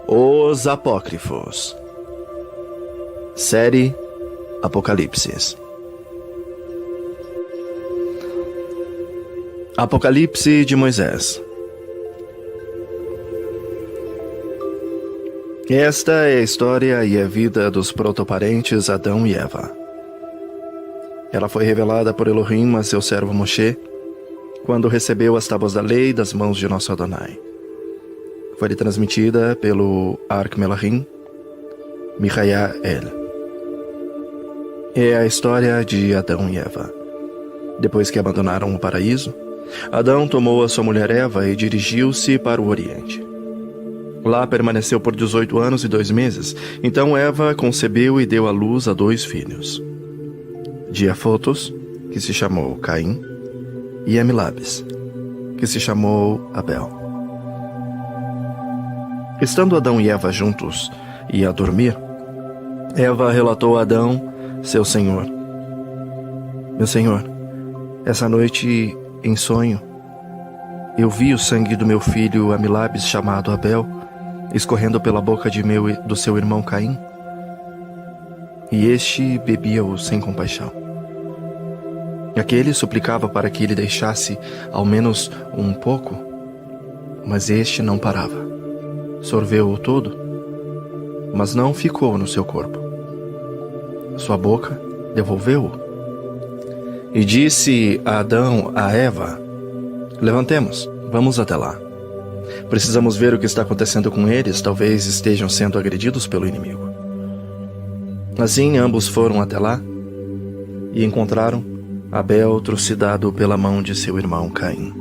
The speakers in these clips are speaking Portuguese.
Os Apócrifos. Série Apocalipse. Apocalipse de Moisés. Esta é a história e a vida dos protoparentes Adão e Eva. Ela foi revelada por Elohim a seu servo Moshe, quando recebeu as tábuas da lei das mãos de nosso Adonai. Foi transmitida pelo Ark-Melahim, Michael. É a história de Adão e Eva. Depois que abandonaram o paraíso, Adão tomou a sua mulher Eva e dirigiu-se para o Oriente. Lá permaneceu por 18 anos e 2 meses. Então Eva concebeu e deu à luz a 2 filhos. Diafotos, que se chamou Caim, e Amilabes, que se chamou Abel. Estando Adão e Eva juntos e a dormir, Eva relatou a Adão, seu senhor: Meu senhor, essa noite, em sonho, eu vi o sangue do meu filho Amilabes, chamado Abel, escorrendo pela boca do seu irmão Caim, e este bebia-o sem compaixão. Aquele suplicava para que ele deixasse ao menos um pouco, mas este não parava. Sorveu-o todo, mas não ficou no seu corpo. Sua boca devolveu-o. E disse a Adão a Eva: Levantemos, vamos até lá. Precisamos ver o que está acontecendo com eles, talvez estejam sendo agredidos pelo inimigo. Assim ambos foram até lá e encontraram Abel trucidado pela mão de seu irmão Caim.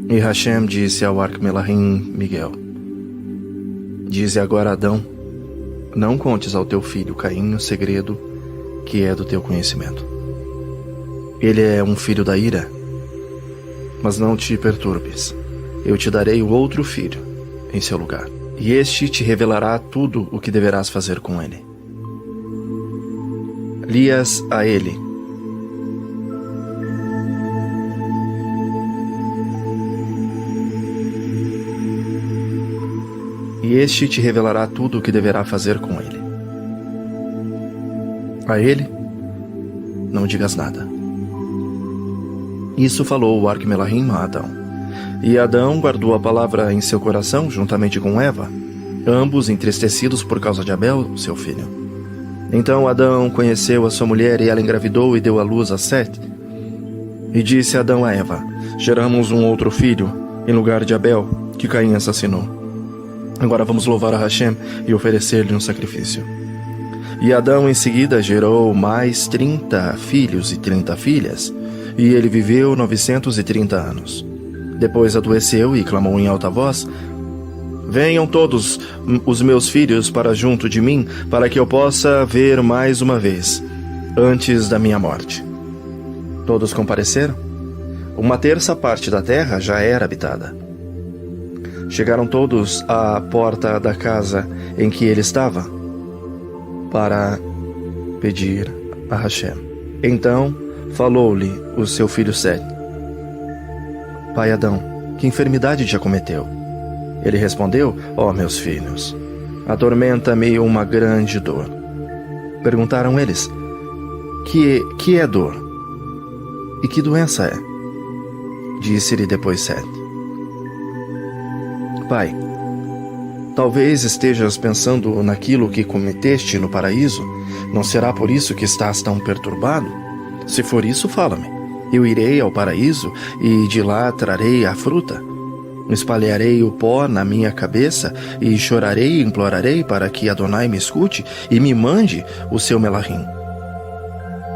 E Hashem disse ao Ark-Melahim Miguel: Dize agora a Adão: Não contes ao teu filho Caim o segredo que é do teu conhecimento. Ele é um filho da ira, mas não te perturbes. Eu te darei o outro filho em seu lugar, e este te revelará tudo o que deverás fazer com ele. Lias a ele: E este te revelará tudo o que deverá fazer com ele. A ele, não digas nada. Isso falou o Ark-Melahim a Adão. E Adão guardou a palavra em seu coração, juntamente com Eva, ambos entristecidos por causa de Abel, seu filho. Então Adão conheceu a sua mulher, e ela engravidou e deu à luz a Sete. E disse Adão a Eva: Geramos um outro filho, em lugar de Abel, que Caim assassinou. Agora vamos louvar a Hashem e oferecer-lhe um sacrifício. E Adão em seguida gerou mais 30 filhos e 30 filhas, e ele viveu 930 anos. Depois adoeceu e clamou em alta voz: Venham todos os meus filhos para junto de mim, para que eu possa ver mais uma vez, antes da minha morte. Todos compareceram. 1/3 da terra já era habitada. Chegaram todos à porta da casa em que ele estava, para pedir a Hashem. Então falou-lhe o seu filho Sete: Pai Adão, que enfermidade te acometeu? Ele respondeu: Ó meus filhos, atormenta-me uma grande dor. Perguntaram eles: Que é dor? E que doença é? Disse-lhe depois Sete: Pai, talvez estejas pensando naquilo que cometeste no paraíso. Não será por isso que estás tão perturbado? Se for isso, fala-me. Eu irei ao paraíso e de lá trarei a fruta. Espalharei o pó na minha cabeça e chorarei e implorarei para que Adonai me escute e me mande o seu Melahim.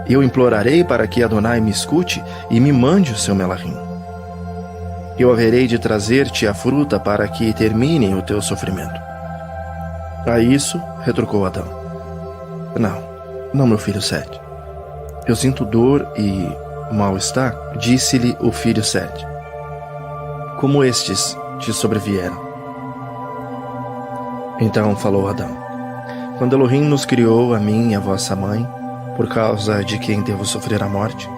Eu implorarei para que Adonai me escute e me mande o seu Melahim. Eu haverei de trazer-te a fruta para que termine o teu sofrimento. A isso, retrucou Adão: Não, meu filho Sete. Eu sinto dor e mal-estar. Disse-lhe o filho Sete: Como estes te sobrevieram? Então falou Adão: Quando Elohim nos criou, a mim e a vossa mãe, por causa de quem devo sofrer a morte,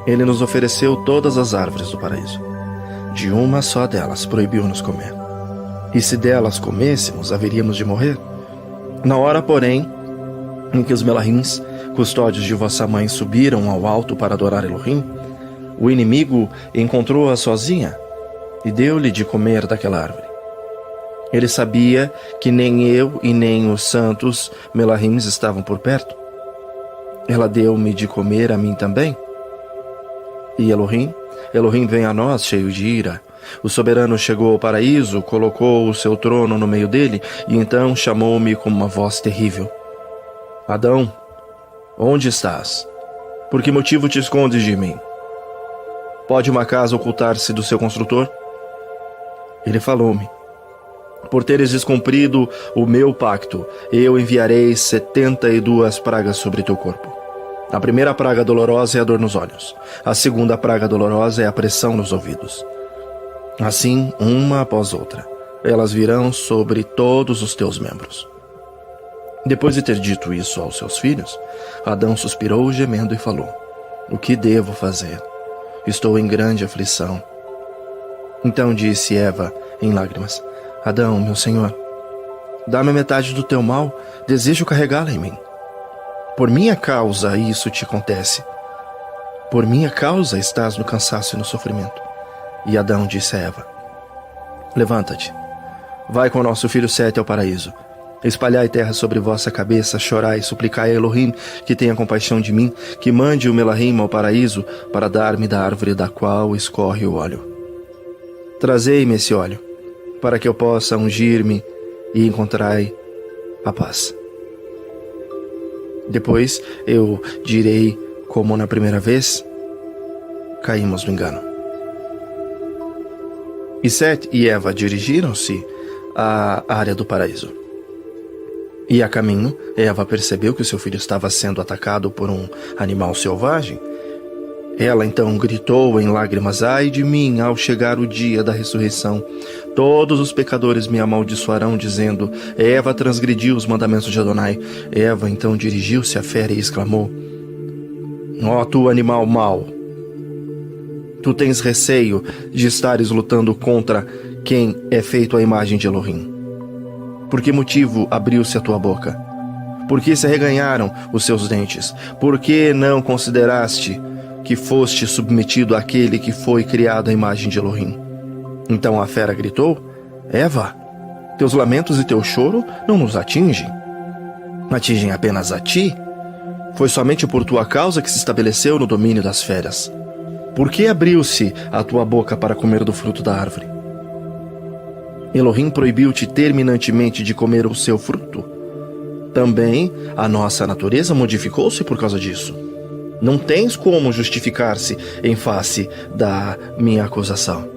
ele nos ofereceu todas as árvores do paraíso. de uma só delas proibiu-nos comer. E se delas comêssemos, haveríamos de morrer. Na hora, porém, em que os Melahims, custódios de vossa mãe, subiram ao alto para adorar Elohim, o inimigo encontrou-a sozinha e deu-lhe de comer daquela árvore. Ele sabia que nem eu e nem os santos Melahims estavam por perto. Ela deu-me de comer a mim também. E Elohim vem a nós cheio de ira. O soberano chegou ao paraíso, colocou o seu trono no meio dele e então chamou-me com uma voz terrível: Adão, onde estás? Por que motivo te escondes de mim? Pode uma casa ocultar-se do seu construtor? Ele falou-me: por teres descumprido o meu pacto, eu enviarei 72 pragas sobre teu corpo. A primeira praga dolorosa é a dor nos olhos. A segunda praga dolorosa é a pressão nos ouvidos. Assim, uma após outra, elas virão sobre todos os teus membros. Depois de ter dito isso aos seus filhos, Adão suspirou gemendo e falou: o que devo fazer? Estou em grande aflição. Então disse Eva em lágrimas: Adão, meu senhor, dá-me metade do teu mal, desejo carregá-la em mim. Por minha causa isso te acontece. Por minha causa estás no cansaço e no sofrimento. E Adão disse a Eva: levanta-te, vai com nosso filho Sete ao paraíso. Espalhai terra sobre vossa cabeça, chorai e suplicai a Elohim que tenha compaixão de mim, que mande o Melahim ao paraíso para dar-me da árvore da qual escorre o óleo. Trazei-me esse óleo, para que eu possa ungir-me e encontrai a paz. Depois eu direi, como na primeira vez, caímos no engano. E Sete e Eva dirigiram-se à área do paraíso. E a caminho, Eva percebeu que o seu filho estava sendo atacado por um animal selvagem. Ela então gritou em lágrimas: ai de mim, ao chegar o dia da ressurreição. Todos os pecadores me amaldiçoarão, dizendo: Eva transgrediu os mandamentos de Adonai. Eva então dirigiu-se à fera e exclamou: ó tu animal mau, tu tens receio de estares lutando contra quem é feito à imagem de Elohim. Por que motivo abriu-se a tua boca? Por que se arreganharam os seus dentes? Por que não consideraste que foste submetido àquele que foi criado à imagem de Elohim? Então a fera gritou: Eva, teus lamentos e teu choro não nos atingem. Atingem apenas a ti. Foi somente por tua causa que se estabeleceu no domínio das feras. Por que abriu-se a tua boca para comer do fruto da árvore? Elohim proibiu-te terminantemente de comer o seu fruto. Também a nossa natureza modificou-se por causa disso. Não tens como justificar-se em face da minha acusação.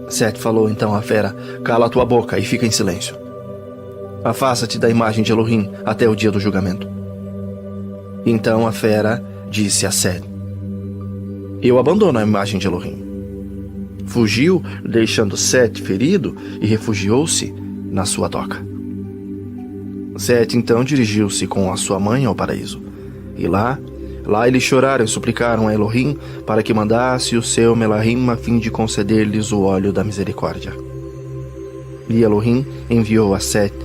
Sete falou então à fera: cala a tua boca e fica em silêncio. Afasta-te da imagem de Elohim até o dia do julgamento. Então a fera disse a Sete: eu abandono a imagem de Elohim. Fugiu, deixando Sete ferido, e refugiou-se na sua toca. Sete então dirigiu-se com a sua mãe ao paraíso. E lá eles choraram e suplicaram a Elohim para que mandasse o seu Melahim a fim de conceder-lhes o óleo da misericórdia. E Elohim enviou a Sete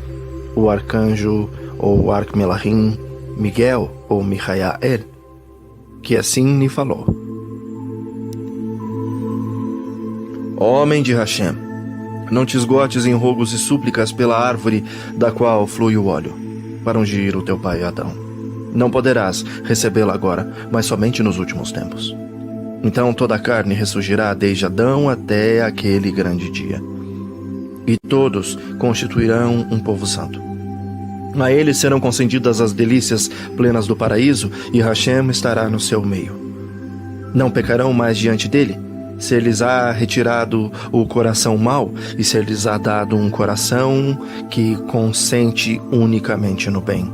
o arcanjo ou arquimelahim Miguel ou Michael, que assim lhe falou: homem de Hashem, não te esgotes em rogos e súplicas pela árvore da qual flui o óleo, para ungir o teu pai Adão. Não poderás recebê-la agora, mas somente nos últimos tempos. Então toda a carne ressurgirá desde Adão até aquele grande dia. E todos constituirão um povo santo. A eles serão concedidas as delícias plenas do paraíso, e Hashem estará no seu meio. Não pecarão mais diante dele, se lhes há retirado o coração mau, e se lhes há dado um coração que consente unicamente no bem.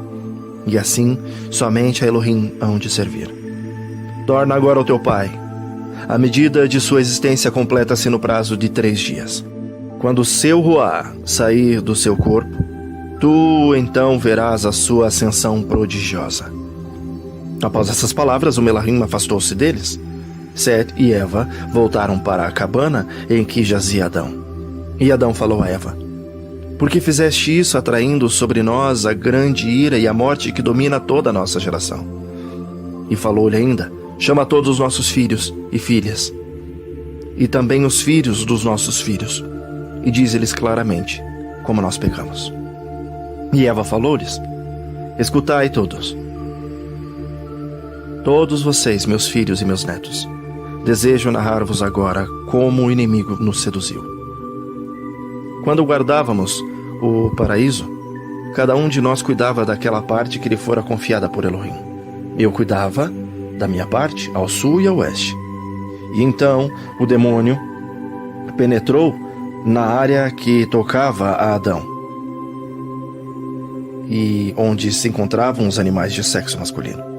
E assim, somente a Elohim hão de servir. Torna agora ao teu pai. A medida de sua existência completa-se no prazo de 3 dias. Quando o seu ruá sair do seu corpo, tu então verás a sua ascensão prodigiosa. Após essas palavras, o Melahim afastou-se deles. Sete e Eva voltaram para a cabana em que jazia Adão. E Adão falou a Eva: por que fizeste isso, atraindo sobre nós a grande ira e a morte que domina toda a nossa geração? E falou-lhe ainda: chama todos os nossos filhos e filhas, e também os filhos dos nossos filhos, e diz-lhes claramente como nós pecamos. E Eva falou-lhes: escutai todos vocês, meus filhos e meus netos. Desejo narrar-vos agora como o inimigo nos seduziu. Quando guardávamos o paraíso, cada um de nós cuidava daquela parte que lhe fora confiada por Elohim. Eu cuidava da minha parte, ao sul e ao oeste. E então o demônio penetrou na área que tocava a Adão, e onde se encontravam os animais de sexo masculino.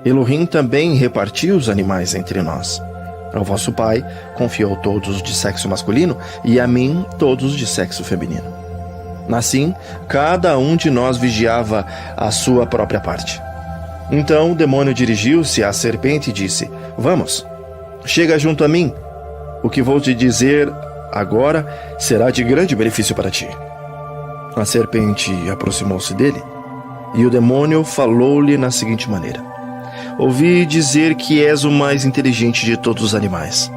Elohim também repartiu os animais entre nós. Ao vosso pai confiou todos de sexo masculino, e a mim todos de sexo feminino. Assim, cada um de nós vigiava a sua própria parte. Então o demônio dirigiu-se à serpente e disse: vamos, chega junto a mim. O que vou te dizer agora será de grande benefício para ti. A serpente aproximou-se dele, e o demônio falou-lhe na seguinte maneira: ouvi dizer que és o mais inteligente de todos os animais.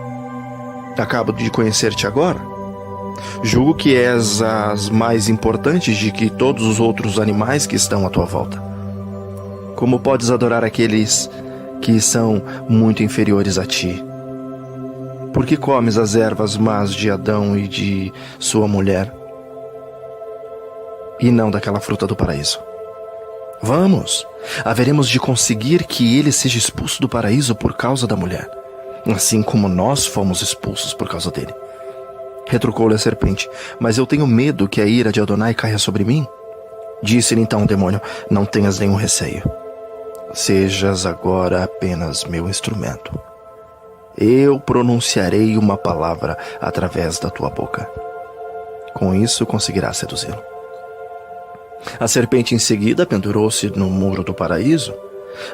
Acabo de conhecer-te agora. Julgo que és as mais importantes de que todos os outros animais que estão à tua volta. Como podes adorar aqueles que são muito inferiores a ti? Por que comes as ervas más de Adão e de sua mulher, e não daquela fruta do paraíso? Vamos, haveremos de conseguir que ele seja expulso do paraíso por causa da mulher, assim como nós fomos expulsos por causa dele. Retrucou-lhe a serpente: mas eu tenho medo que a ira de Adonai caia sobre mim. Disse-lhe então o demônio: não tenhas nenhum receio. Sejas agora apenas meu instrumento. Eu pronunciarei uma palavra através da tua boca. Com isso conseguirás seduzi-lo. A serpente em seguida pendurou-se no muro do paraíso.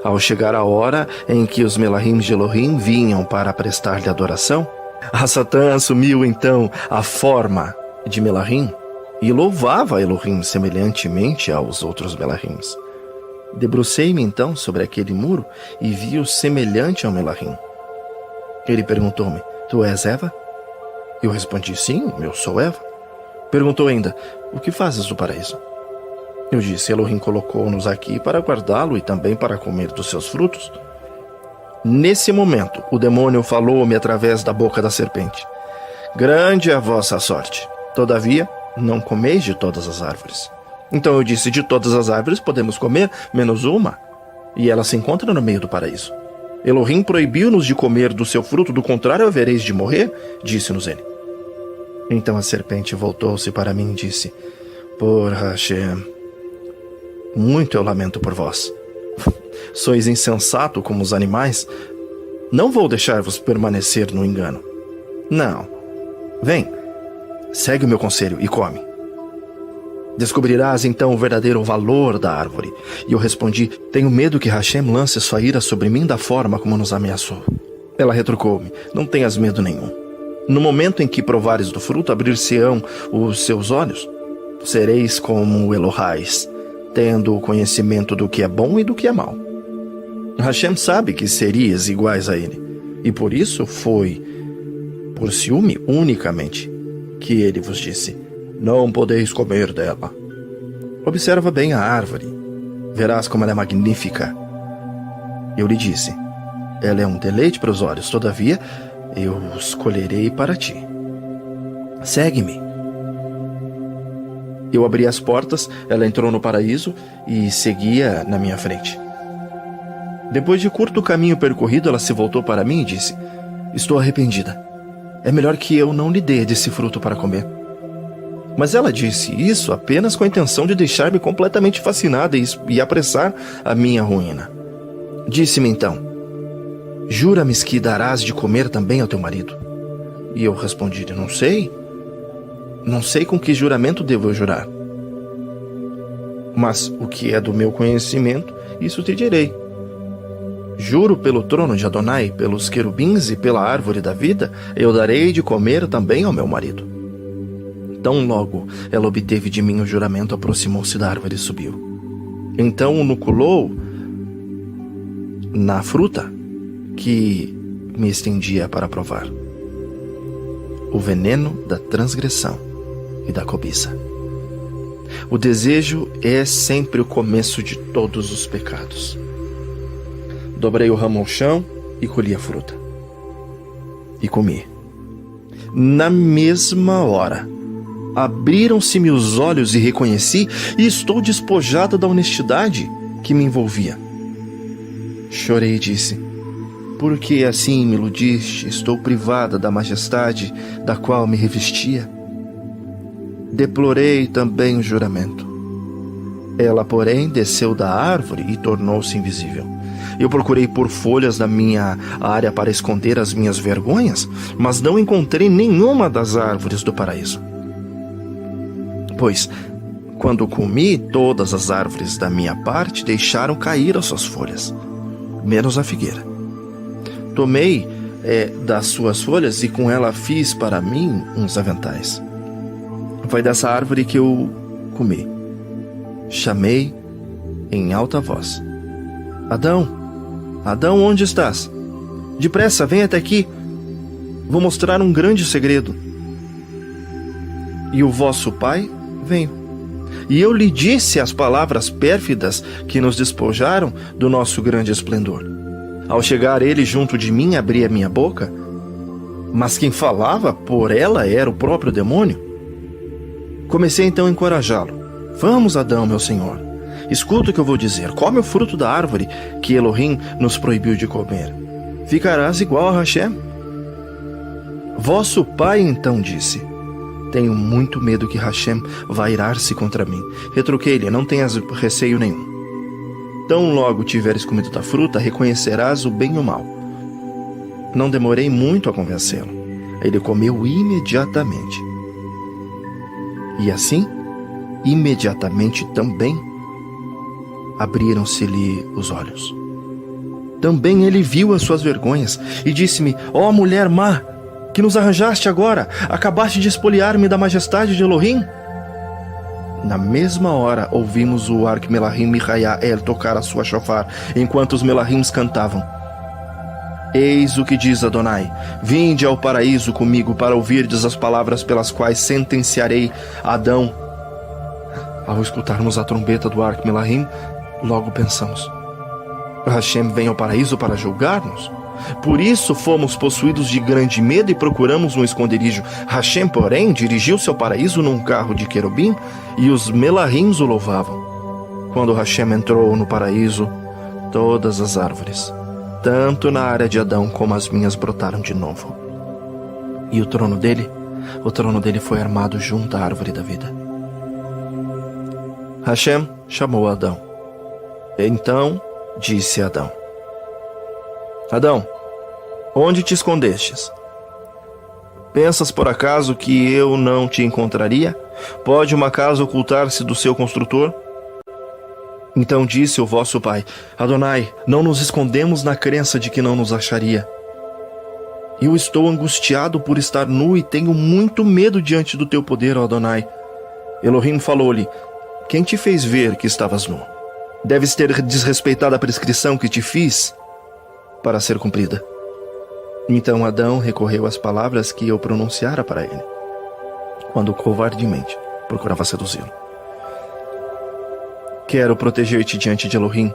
Ao chegar a hora em que os Melahim de Elohim vinham para prestar-lhe adoração, a Satã assumiu então a forma de Melahim e louvava Elohim semelhantemente aos outros Melahims. Debrucei-me então sobre aquele muro e vi-o semelhante ao Melahim. Ele perguntou-me: tu és Eva? Eu respondi: sim, eu sou Eva. Perguntou ainda: o que fazes no paraíso? Eu disse: Elohim colocou-nos aqui para guardá-lo e também para comer dos seus frutos. Nesse momento, o demônio falou-me através da boca da serpente: grande é a vossa sorte. Todavia, não comeis de todas as árvores. Então eu disse: de todas as árvores podemos comer, menos uma, e ela se encontra no meio do paraíso. Elohim proibiu-nos de comer do seu fruto, do contrário havereis de morrer, disse-nos ele. Então a serpente voltou-se para mim e disse: por Hashem, muito eu lamento por vós. Sois insensato como os animais. Não vou deixar-vos permanecer no engano. Não. Vem, segue o meu conselho e come. Descobrirás então o verdadeiro valor da árvore. E eu respondi: tenho medo que Hashem lance sua ira sobre mim da forma como nos ameaçou. Ela retrucou-me: não tenhas medo nenhum. No momento em que provares do fruto, abrir-se-ão os seus olhos. Sereis como Elohais, tendo o conhecimento do que é bom e do que é mal. Hashem sabe que serias iguais a ele, e por isso foi, por ciúme unicamente, que ele vos disse: não podeis comer dela. Observa bem a árvore, verás como ela é magnífica. Eu lhe disse: ela é um deleite para os olhos, todavia eu escolherei para ti. Segue-me. Eu abri as portas, ela entrou no paraíso e seguia na minha frente. Depois de curto caminho percorrido, ela se voltou para mim e disse: estou arrependida. É melhor que eu não lhe dê desse fruto para comer. Mas ela disse isso apenas com a intenção de deixar-me completamente fascinada e apressar a minha ruína. Disse-me então: jura-me que darás de comer também ao teu marido. E eu respondi: não sei. Não sei com que juramento devo eu jurar. Mas o que é do meu conhecimento, isso te direi. juro pelo trono de Adonai, pelos querubins e pela árvore da vida, eu darei de comer também ao meu marido. Tão logo ela obteve de mim o juramento, aproximou-se da árvore e subiu. Então inoculou na fruta que me estendia para provar o veneno da transgressão e da cobiça. O desejo é sempre o começo de todos os pecados. Dobrei o ramo ao chão e colhi a fruta. E comi. Na mesma hora, abriram-se-me os olhos e reconheci, e estou despojada da honestidade que me envolvia. Chorei e disse: por que assim me iludiste? Estou privada da majestade da qual me revestia. Deplorei também o juramento. Ela, porém, desceu da árvore e tornou-se invisível. Eu procurei por folhas da minha área para esconder as minhas vergonhas, mas não encontrei nenhuma das árvores do paraíso. Pois, quando comi, todas as árvores da minha parte deixaram cair as suas folhas, menos a figueira. Tomei das suas folhas e com ela fiz para mim uns aventais. Foi dessa árvore que eu comi. Chamei em alta voz: Adão, Adão, onde estás? Depressa, vem até aqui. Vou mostrar um grande segredo. E o vosso pai veio. E eu lhe disse as palavras pérfidas que nos despojaram do nosso grande esplendor. Ao chegar ele junto de mim, abri a minha boca, mas quem falava por ela era o próprio demônio. Comecei então a encorajá-lo. Vamos, Adão, meu senhor. Escuta o que eu vou dizer. Come o fruto da árvore que Elohim nos proibiu de comer. Ficarás igual a Hashem. Vosso pai então disse: tenho muito medo que Hashem vá irar-se contra mim. Retruquei-lhe: não tenhas receio nenhum. Tão logo tiveres comido da fruta, reconhecerás o bem e o mal. Não demorei muito a convencê-lo. Ele comeu imediatamente. E assim, imediatamente também, abriram-se-lhe os olhos. Também ele viu as suas vergonhas e disse-me: ó mulher má, que nos arranjaste agora, acabaste de espoliar-me da majestade de Elohim? Na mesma hora ouvimos o Arque-Melahim Michael tocar a sua shofar, enquanto os Melahims cantavam: eis o que diz Adonai, vinde ao paraíso comigo para ouvirdes as palavras pelas quais sentenciarei Adão. Ao escutarmos a trombeta do Arque-Melahim, logo pensamos: Hashem vem ao paraíso para julgar-nos? Por isso fomos possuídos de grande medo e procuramos um esconderijo. Hashem, porém, dirigiu-se ao paraíso num carro de querubim e os Melahims o louvavam. Quando Hashem entrou no paraíso, todas as árvores, tanto na área de Adão como as minhas, brotaram de novo. E o trono dele foi armado junto à árvore da vida. Hashem chamou Adão. Então disse Adão: Adão, onde te escondestes? Pensas por acaso que eu não te encontraria? Pode uma casa ocultar-se do seu construtor? Então disse o vosso pai: Adonai, não nos escondemos na crença de que não nos acharia. Eu estou angustiado por estar nu e tenho muito medo diante do teu poder, ó Adonai. Elohim falou-lhe: quem te fez ver que estavas nu? Deves ter desrespeitado a prescrição que te fiz para ser cumprida. Então Adão recorreu às palavras que eu pronunciara para ele, quando covardemente procurava seduzi-lo. Quero proteger-te diante de Elohim.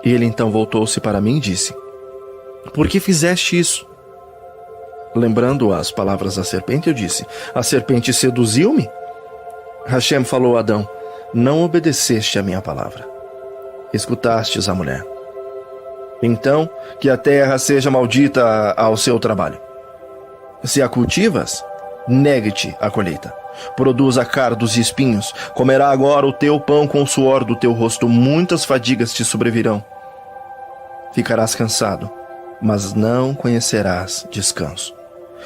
Ele então voltou-se para mim e disse: por que fizeste isso? Lembrando as palavras da serpente, eu disse: a serpente seduziu-me? Hashem falou a Adão: não obedeceste a minha palavra. Escutastes a mulher. Então, que a terra seja maldita ao seu trabalho. Se a cultivas, negue-te a colheita. Produza cardos e espinhos. Comerá agora o teu pão com o suor do teu rosto. Muitas fadigas te sobrevirão. Ficarás cansado, mas não conhecerás descanso.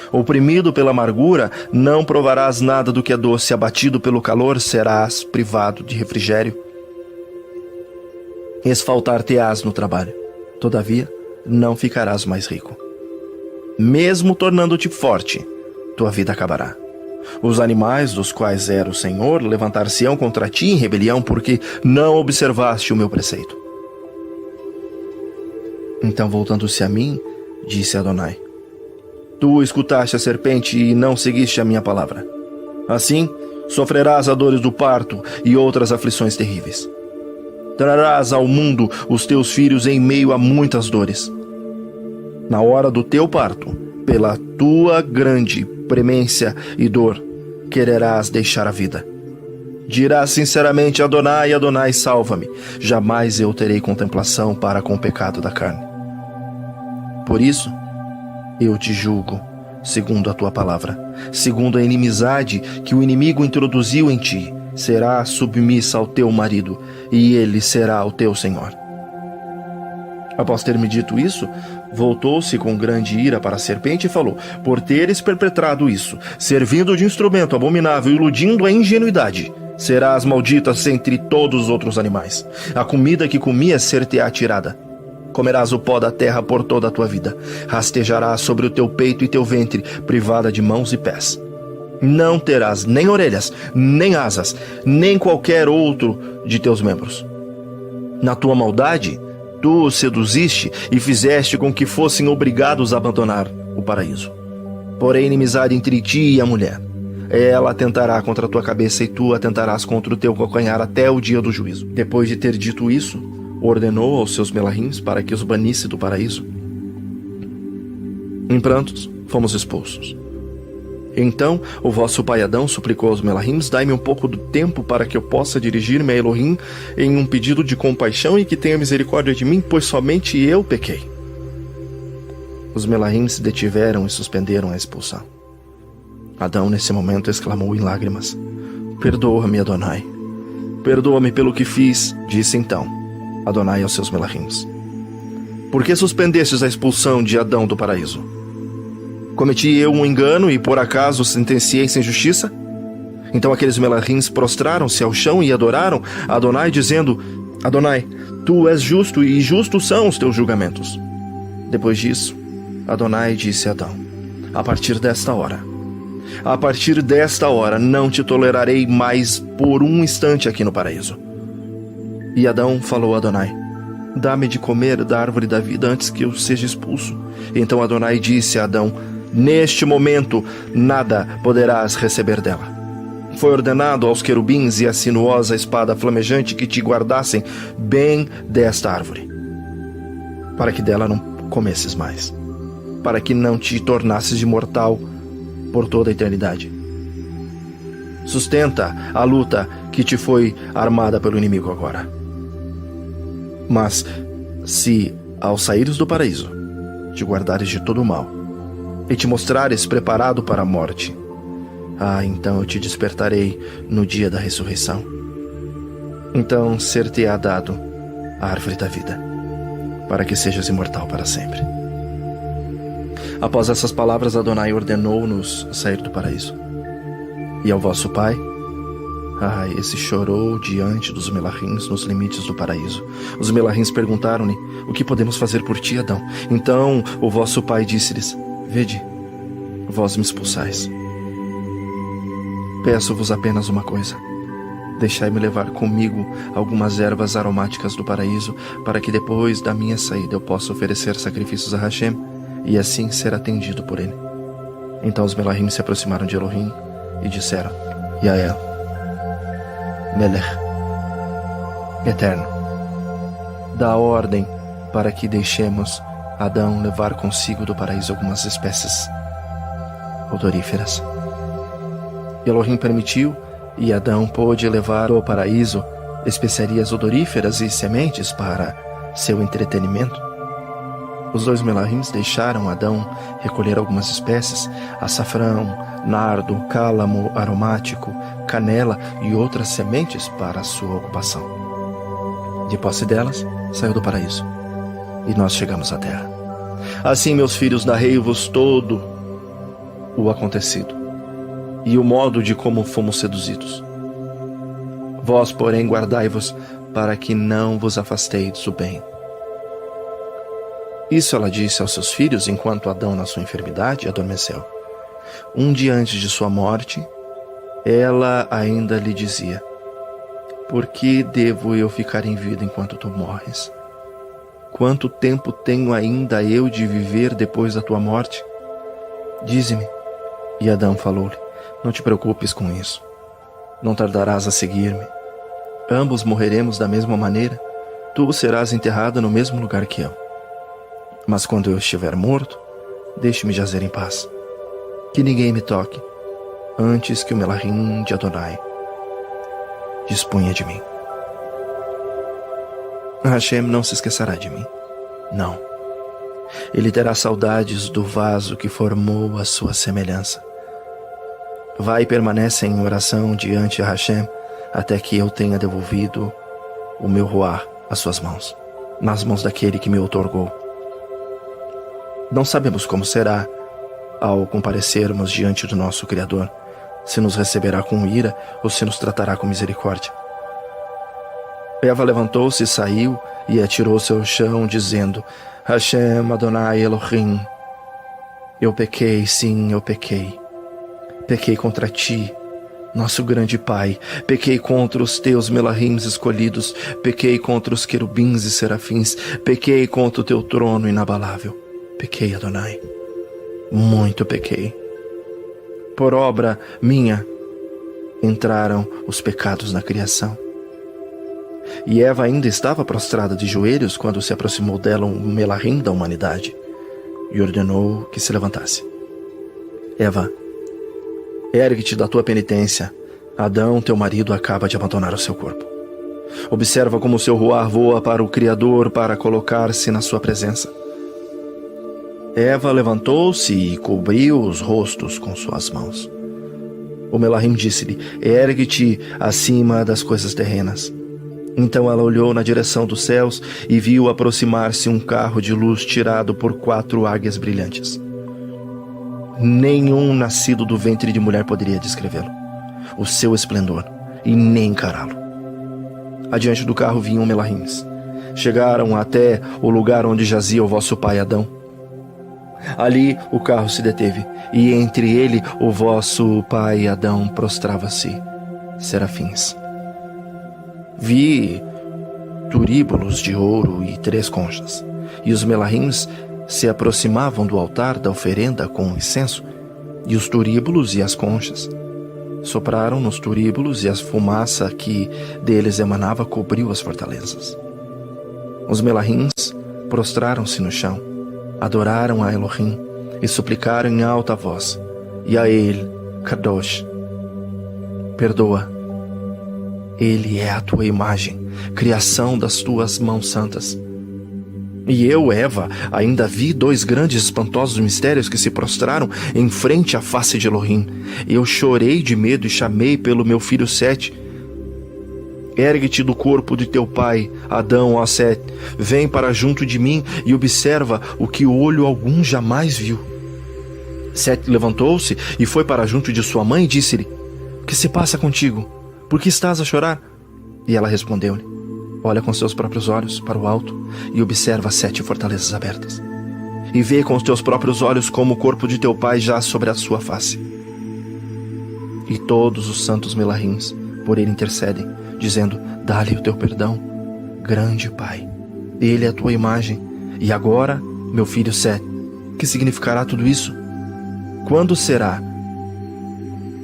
Oprimido pela amargura, não provarás nada do que é doce. Abatido pelo calor, serás privado de refrigério. Esfaltar-te-ás no trabalho. Todavia, não ficarás mais rico. Mesmo tornando-te forte, tua vida acabará. Os animais dos quais era o Senhor levantar-se-ão contra ti em rebelião, porque não observaste o meu preceito. Então, voltando-se a mim, disse Adonai: Tu escutaste a serpente e não seguiste a minha palavra. Assim, sofrerás as dores do parto e outras aflições terríveis. Trarás ao mundo os teus filhos em meio a muitas dores. Na hora do teu parto, pela tua grande premência e dor, quererás deixar a vida. Dirás sinceramente: Adonai, Adonai, salva-me. Jamais eu terei contemplação para com o pecado da carne. Por isso, eu te julgo, segundo a tua palavra, segundo a inimizade que o inimigo introduziu em ti. Será submissa ao teu marido, e ele será o teu senhor. Após ter-me dito isso, voltou-se com grande ira para a serpente e falou: Por teres perpetrado isso, servindo de instrumento abominável e iludindo a ingenuidade, serás maldita entre todos os outros animais. A comida que comias ser-te-á tirada. Comerás o pó da terra por toda a tua vida. Rastejarás sobre o teu peito e teu ventre, privada de mãos e pés. Não terás nem orelhas, nem asas, nem qualquer outro de teus membros. Na tua maldade, tu os seduziste e fizeste com que fossem obrigados a abandonar o paraíso. Porém, inimizade entre ti e a mulher. Ela atentará contra a tua cabeça e tu atentarás contra o teu calcanhar até o dia do juízo. Depois de ter dito isso, ordenou aos seus melahins para que os banisse do paraíso. Em prantos, fomos expulsos. Então o vosso pai Adão suplicou aos melahims: Dai-me um pouco do tempo para que eu possa dirigir-me a Elohim em um pedido de compaixão e que tenha misericórdia de mim, pois somente eu pequei. Os melahims se detiveram e suspenderam a expulsão. Adão, nesse momento, exclamou em lágrimas: Perdoa-me, Adonai. Perdoa-me pelo que fiz. Disse então Adonai aos seus melahims: Por que suspendestes a expulsão de Adão do paraíso? Cometi eu um engano e por acaso sentenciei sem justiça? Então aqueles melahims prostraram-se ao chão e adoraram a Adonai, dizendo: Adonai, tu és justo e justos são os teus julgamentos. Depois disso, Adonai disse a Adão: A partir desta hora não te tolerarei mais por um instante aqui no paraíso. E Adão falou a Adonai: Dá-me de comer da árvore da vida antes que eu seja expulso. Então Adonai disse a Adão: Neste momento nada poderás receber dela. Foi ordenado aos querubins e à sinuosa espada flamejante que te guardassem bem desta árvore, para que dela não comesses mais, para que não te tornasses imortal por toda a eternidade. Sustenta a luta que te foi armada pelo inimigo agora. Mas se, ao saíres do paraíso, te guardares de todo o mal e te mostrares preparado para a morte, então eu te despertarei no dia da ressurreição. Então ser-te-á dado a árvore da vida, para que sejas imortal para sempre. Após essas palavras, Adonai ordenou-nos sair do paraíso. E ao vosso pai, esse chorou diante dos melahims nos limites do paraíso. Os melahims perguntaram-lhe: O que podemos fazer por ti, Adão? Então o vosso pai disse-lhes: Vede, vós me expulsais. Peço-vos apenas uma coisa: deixai-me levar comigo algumas ervas aromáticas do paraíso, para que depois da minha saída eu possa oferecer sacrifícios a Hashem e assim ser atendido por ele. Então os melahim se aproximaram de Elohim e disseram: Yael, Melech, Eterno, dá ordem para que deixemos Adão levar consigo do paraíso algumas espécies odoríferas. Elohim permitiu, e Adão pôde levar ao paraíso especiarias odoríferas e sementes para seu entretenimento. Os dois melahims deixaram Adão recolher algumas espécies: açafrão, nardo, cálamo aromático, canela e outras sementes para sua ocupação. De posse delas, saiu do paraíso, e nós chegamos à terra. Assim, meus filhos, narrei-vos todo o acontecido e o modo de como fomos seduzidos. Vós, porém, guardai-vos para que não vos afasteis do bem. Isso ela disse aos seus filhos enquanto Adão, na sua enfermidade, adormeceu. Um dia antes de sua morte, ela ainda lhe dizia: por que devo eu ficar em vida enquanto tu morres? Quanto tempo tenho ainda eu de viver depois da tua morte? Dize-me. E Adão falou-lhe: não te preocupes com isso. Não tardarás a seguir-me. Ambos morreremos da mesma maneira. Tu serás enterrada no mesmo lugar que eu. Mas quando eu estiver morto, deixe-me jazer em paz. Que ninguém me toque, antes que o Melahim de Adonai disponha de mim. Hashem não se esquecerá de mim. Não. Ele terá saudades do vaso que formou a sua semelhança. Vai e permanece em oração diante de Hashem até que eu tenha devolvido o meu ruar às suas mãos, nas mãos daquele que me outorgou. Não sabemos como será ao comparecermos diante do nosso Criador, se nos receberá com ira ou se nos tratará com misericórdia. Eva levantou-se, saiu e atirou-se ao chão, dizendo: Hashem Adonai Elohim, eu pequei, sim, eu pequei. Pequei contra ti, nosso grande Pai. Pequei contra os teus Melahims escolhidos. Pequei contra os querubins e serafins. Pequei contra o teu trono inabalável. Pequei, Adonai. Muito pequei. Por obra minha entraram os pecados na criação. E Eva ainda estava prostrada de joelhos quando se aproximou dela um Melahim da humanidade e ordenou que se levantasse. Eva, ergue-te da tua penitência. Adão, teu marido, acaba de abandonar o seu corpo. Observa como o seu ruar voa para o Criador para colocar-se na sua presença. Eva levantou-se e cobriu os rostos com suas mãos. O Melahim disse-lhe: ergue-te acima das coisas terrenas. Então ela olhou na direção dos céus e viu aproximar-se um carro de luz tirado por 4 águias brilhantes. Nenhum nascido do ventre de mulher poderia descrevê-lo, o seu esplendor, e nem encará-lo. Adiante do carro vinham Melahims. Chegaram até o lugar onde jazia o vosso pai Adão. Ali o carro se deteve, e entre ele o vosso pai Adão prostrava-se, serafins. Vi turíbulos de ouro e 3 conchas, e os Melahims se aproximavam do altar da oferenda com incenso, e os turíbulos e as conchas sopraram nos turíbulos, e a fumaça que deles emanava cobriu as fortalezas. Os Melahims prostraram-se no chão, adoraram a Elohim e suplicaram em alta voz: e a ele, Kadosh, perdoa. Ele é a tua imagem, criação das tuas mãos santas. E eu, Eva, ainda vi 2 grandes e espantosos mistérios que se prostraram em frente à face de Elohim. Eu chorei de medo e chamei pelo meu filho Sete. Ergue-te do corpo de teu pai, Adão, ó Sete. Vem para junto de mim e observa o que olho algum jamais viu. Sete levantou-se e foi para junto de sua mãe e disse-lhe: o que se passa contigo? Por que estás a chorar? E ela respondeu-lhe: olha com seus próprios olhos para o alto e observa 7 fortalezas abertas. E vê com os teus próprios olhos como o corpo de teu pai jaz sobre a sua face. E todos os santos Melahims por ele intercedem, dizendo: dá-lhe o teu perdão, grande Pai. Ele é a tua imagem. E agora, meu filho Sete, que significará tudo isso? Quando será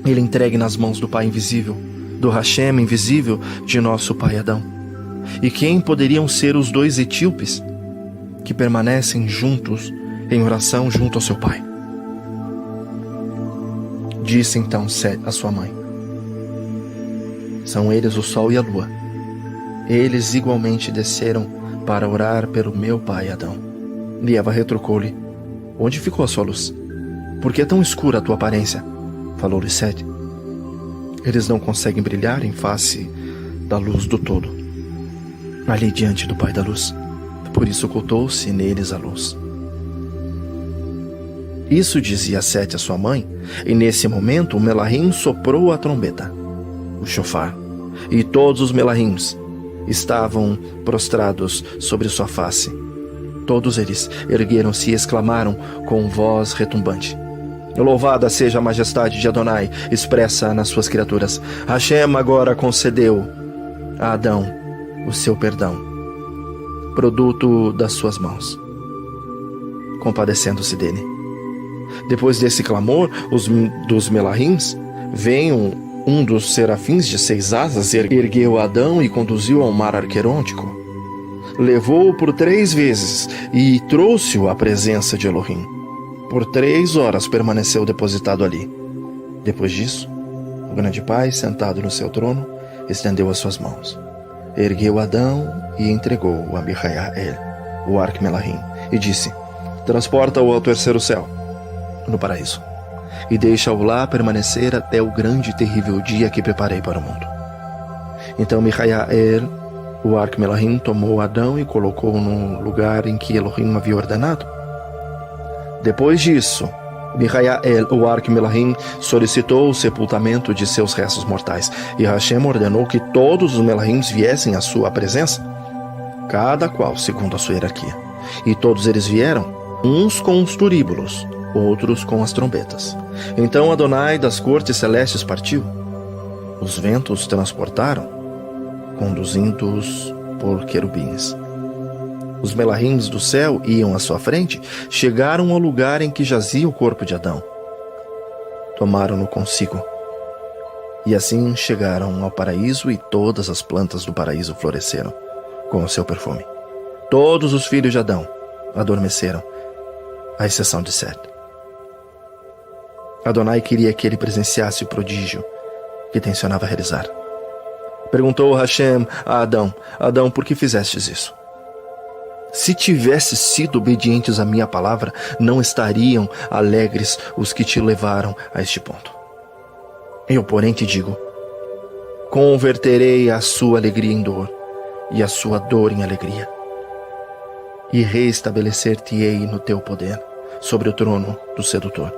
ele entregue nas mãos do Pai invisível, do Hashem invisível de nosso pai Adão? E quem poderiam ser os 2 etíopes que permanecem juntos em oração junto ao seu pai? Disse então Sete a sua mãe: são eles o sol e a lua. Eles igualmente desceram para orar pelo meu pai Adão. E Eva retrucou-lhe: onde ficou a sua luz? Por que é tão escura a tua aparência? Falou-lhe Sete: eles não conseguem brilhar em face da luz do todo, ali diante do Pai da luz. Por isso ocultou-se neles a luz. Isso dizia Sete a sua mãe, e nesse momento o Melahim soprou a trombeta, o shofar, e todos os Melahims estavam prostrados sobre sua face, Todos eles ergueram-se e exclamaram com voz retumbante: Louvada seja a majestade de Adonai, expressa nas suas criaturas. Hashem agora concedeu a Adão o seu perdão, produto das suas mãos, compadecendo-se dele. Depois desse clamor, dos Melahims, veio um dos serafins de 6 asas, ergueu Adão e conduziu ao mar Arquerontico. Levou-o por 3 vezes e trouxe-o à presença de Elohim. Por 3 horas permaneceu depositado ali. Depois disso, o grande Pai, sentado no seu trono, estendeu as suas mãos, ergueu Adão e entregou-o a Michael, o Arque-Melahim, e disse: Transporta-o ao 3º céu, no paraíso, e deixa-o lá permanecer até o grande e terrível dia que preparei para o mundo. Então Michael, o Arque-Melahim, tomou Adão e colocou-o no lugar em que Elohim havia ordenado. Depois disso, Michael, o Arque-Melahim, solicitou o sepultamento de seus restos mortais, e Hashem ordenou que todos os Melahims viessem à sua presença, cada qual segundo a sua hierarquia. E todos eles vieram, uns com os turíbulos, outros com as trombetas. Então Adonai das cortes celestes partiu. Os ventos transportaram, conduzindo-os por querubins. Os Melahims do céu iam à sua frente, chegaram ao lugar em que jazia o corpo de Adão. Tomaram-no consigo. E assim chegaram ao paraíso, e todas as plantas do paraíso floresceram com o seu perfume. Todos os filhos de Adão adormeceram, à exceção de Sete. Adonai queria que ele presenciasse o prodígio que tencionava realizar. Perguntou Hashem a Adão: Adão, por que fizestes isso? Se tivesses sido obedientes à minha palavra, não estariam alegres os que te levaram a este ponto. Eu, porém, te digo: converterei a sua alegria em dor e a sua dor em alegria, e reestabelecer-te-ei no teu poder sobre o trono do sedutor.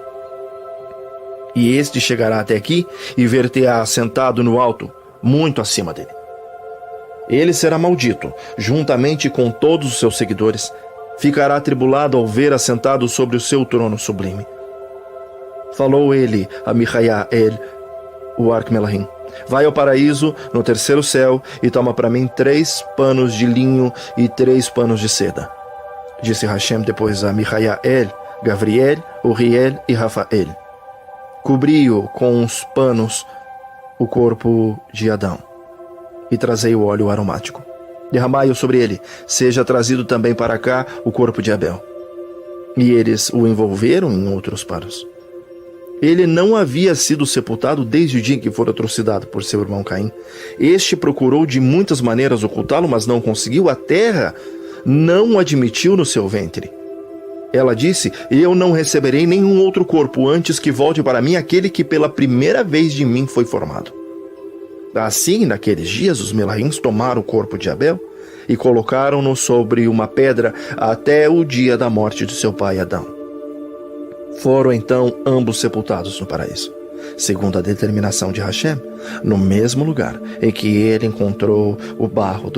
E este chegará até aqui e ver-te-á sentado no alto, muito acima dele. Ele será maldito, juntamente com todos os seus seguidores. Ficará atribulado ao ver assentado sobre o seu trono sublime. Falou ele a Michael, o Arque-Melahim: Vai ao paraíso, no 3º céu, e toma para mim 3 panos de linho e 3 panos de seda. Disse Hashem depois a Michael, Gavriel, Uriel e Rafael: Cobri-o com os panos o corpo de Adão, e trazei o óleo aromático. Derramai-o sobre ele. Seja trazido também para cá o corpo de Abel. E eles o envolveram em outros panos. Ele não havia sido sepultado desde o dia em que fora trucidado por seu irmão Caim. Este procurou de muitas maneiras ocultá-lo, mas não conseguiu. A terra não o admitiu no seu ventre. Ela disse: Eu não receberei nenhum outro corpo antes que volte para mim aquele que pela primeira vez de mim foi formado. Assim, naqueles dias, os Melahims tomaram o corpo de Abel e colocaram-no sobre uma pedra até o dia da morte de seu pai Adão. Foram então ambos sepultados no paraíso, segundo a determinação de Hashem, no mesmo lugar em que ele encontrou o barro do